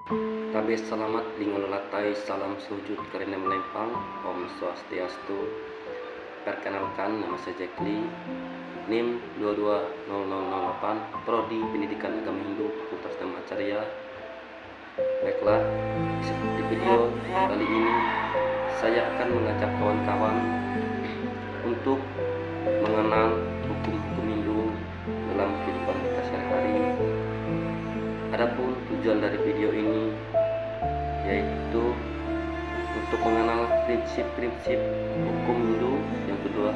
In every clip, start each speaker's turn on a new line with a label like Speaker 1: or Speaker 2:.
Speaker 1: Tabe selamat dengan latai salam sujud karena melempang. Om Swastiastu. Perkenalkan, nama saya Jack Lee, NIM 220008, Prodi Pendidikan Agama Hindu, Fakultas Dhamma Acarya. Baiklah, di video kali ini saya akan mengajak kawan-kawan untuk mengenal hukum-hukum Hindu dalam kehidupan kita sehari-hari. Adapun tujuan dari video ini yaitu untuk mengenal prinsip-prinsip hukum Hindu. Yang kedua,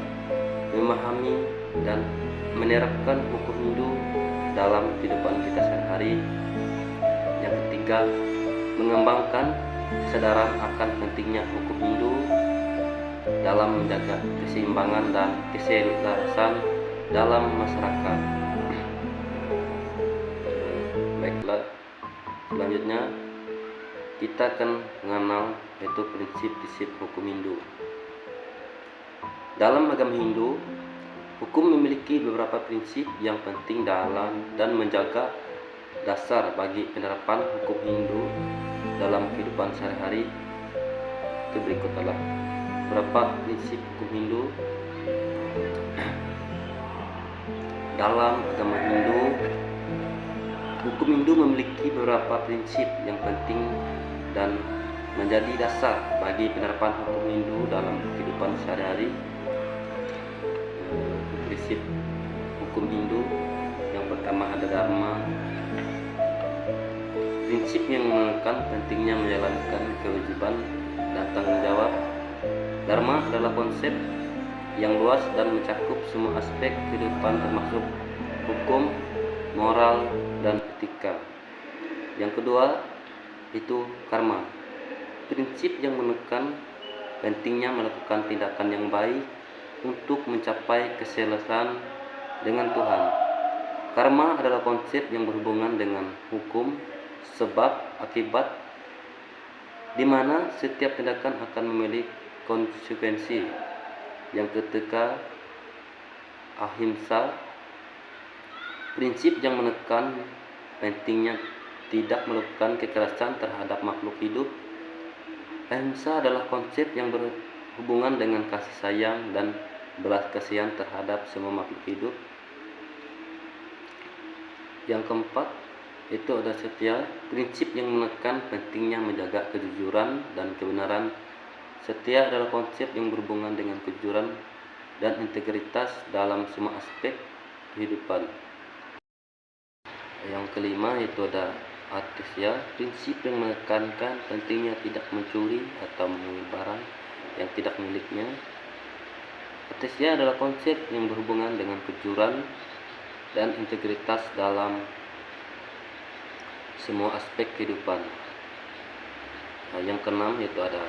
Speaker 1: memahami dan menerapkan hukum Hindu dalam kehidupan kita sehari-hari. Yang ketiga, mengembangkan kesadaran akan pentingnya hukum Hindu dalam menjaga keseimbangan dan keselarasan dalam masyarakat. Baiklah, selanjutnya kita akan mengenal yaitu prinsip-prinsip hukum Hindu. Dalam agama Hindu, hukum memiliki beberapa prinsip yang penting dalam dan menjaga dasar bagi penerapan hukum Hindu dalam kehidupan sehari-hari. Itu berikut adalah beberapa prinsip hukum Hindu. Dalam agama Hindu, hukum Hindu memiliki beberapa prinsip yang penting dan menjadi dasar bagi penerapan hukum Hindu dalam kehidupan sehari-hari. Prinsip hukum Hindu yang pertama ada Dharma. Prinsip yang menekan pentingnya menjalankan kewajiban dan tanggung jawab. Dharma adalah konsep yang luas dan mencakup semua aspek kehidupan termasuk hukum, moral, dan etika. Yang kedua itu karma. Prinsip yang menekan pentingnya melakukan tindakan yang baik untuk mencapai keselarasan dengan Tuhan. Karma adalah konsep yang berhubungan dengan hukum, sebab, akibat, di mana setiap tindakan akan memiliki konsekuensi. Yang ketiga, ahimsa. Prinsip yang menekan pentingnya tidak melakukan kekerasan terhadap makhluk hidup. Ahimsa adalah konsep yang berhubungan dengan kasih sayang dan belas kasihan terhadap semua makhluk hidup. Yang keempat itu ada setia. Prinsip yang menekan pentingnya menjaga kejujuran dan kebenaran. Setia adalah konsep yang berhubungan dengan kejujuran dan integritas dalam semua aspek kehidupan. Yang kelima itu ada Atisya. Prinsip yang menekankan pentingnya tidak mencuri atau mengambil barang yang tidak miliknya. Atisya adalah konsep yang berhubungan dengan kejujuran dan integritas dalam semua aspek kehidupan. Yang keenam yaitu ada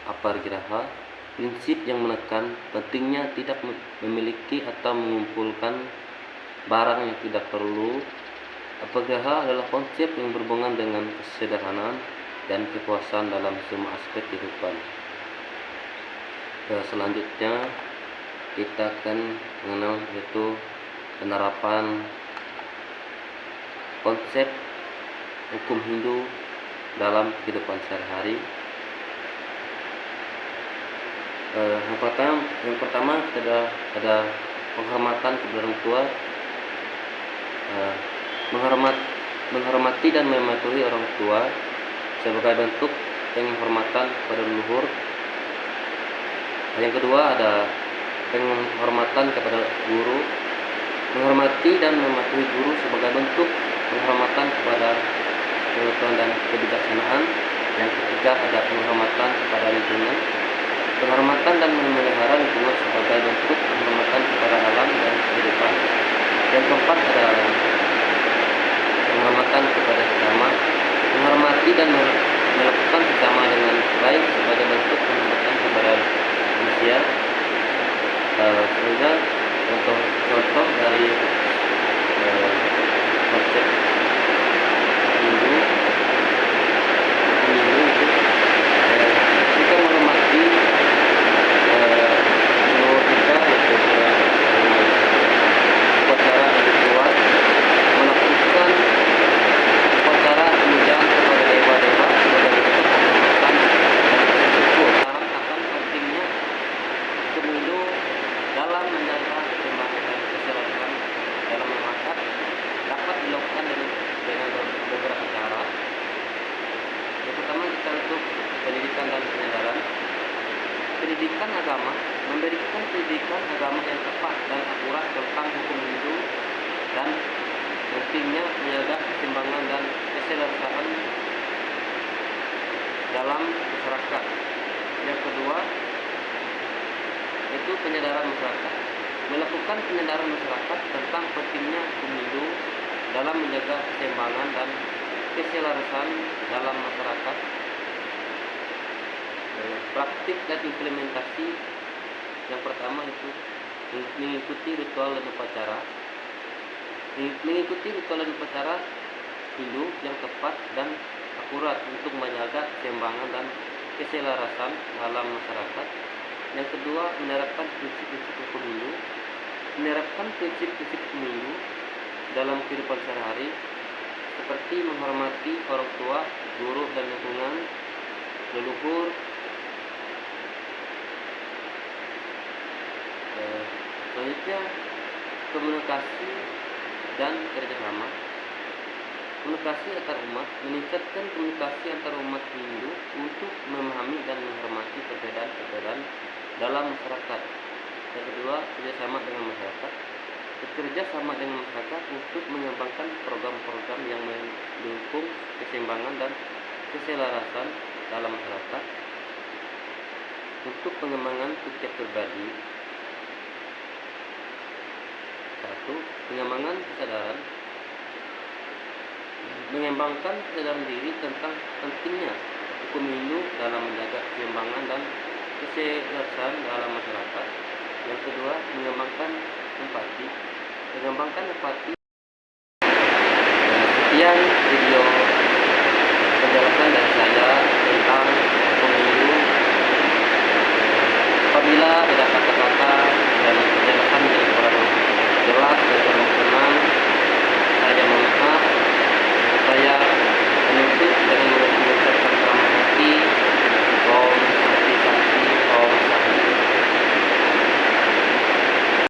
Speaker 1: Aparigraha. Prinsip yang menekan pentingnya tidak memiliki atau mengumpulkan barang yang tidak perlu. Aparigraha adalah konsep yang berhubungan dengan kesederhanaan dan kepuasan dalam semua aspek kehidupan. Selanjutnya kita akan mengenal yaitu penerapan konsep hukum Hindu dalam kehidupan sehari-hari. Yang pertama ada penghormatan kepada orang tua. Menghormati dan mematuhi orang tua sebagai bentuk penghormatan kepada leluhur. Yang kedua ada penghormatan kepada guru. Menghormati dan mematuhi guru sebagai bentuk penghormatan kepada pengetahuan dan kebijaksanaan. Yang ketiga ada penghormatan kepada lingkungan. Penghormatan dan memelihara lingkungan sebagai bentuk penghormatan kepada alam dan kehidupan. Yang keempat ada penghormatan kepada sesama. Menghormati dan melakukan sesama dengan baik sebagai bentuk penghormatan kepada manusia. Sehingga untuk contoh dari konsep Hindu itu kita menghormati leluhur kita yaitu upacara ritual, melakukan upacara pemujaan kepada dewa-dewa dan penyadaran. Pendidikan agama memberikan pendidikan agama yang tepat dan akurat tentang hukum Hindu dan pentingnya menjaga keseimbangan dan keselarasan dalam masyarakat. Yang kedua itu penyadaran masyarakat. Melakukan penyadaran masyarakat tentang pentingnya hukum Hindu dalam menjaga keseimbangan dan keselarasan dalam masyarakat. Praktik dan implementasi. Yang pertama itu mengikuti ritual dan upacara. Mengikuti ritual dan upacara Hindu yang tepat dan akurat untuk menjaga keseimbangan dan keselarasan dalam masyarakat. Yang kedua, menerapkan prinsip-prinsip hukum Hindu. Menerapkan prinsip-prinsip hukum Hindu dalam kehidupan sehari-hari seperti menghormati orang tua, guru dan lingkungan, leluhur. Selanjutnya, komunikasi dan kerjasama. Komunikasi antar umat, meningkatkan komunikasi antar umat Hindu untuk memahami dan menghormati perbedaan-perbedaan dalam masyarakat. Yang kedua, kerjasama dengan masyarakat. Bekerja sama dengan masyarakat untuk mengembangkan program-program yang mendukung keseimbangan dan keselarasan dalam masyarakat. Untuk pengembangan setiap pribadi. 1. Pengembangan kesadaran. Mengembangkan kesadaran diri tentang pentingnya hukum Hindu dalam menjaga keseimbangan dan keselarasan dalam masyarakat. Yang kedua, mengembangkan empati. Mengembangkan empati. Sekian video penjelasan dari saya tentang hukum Hindu. Apabila ada kata-kata dan penjelasan yang kurang jelas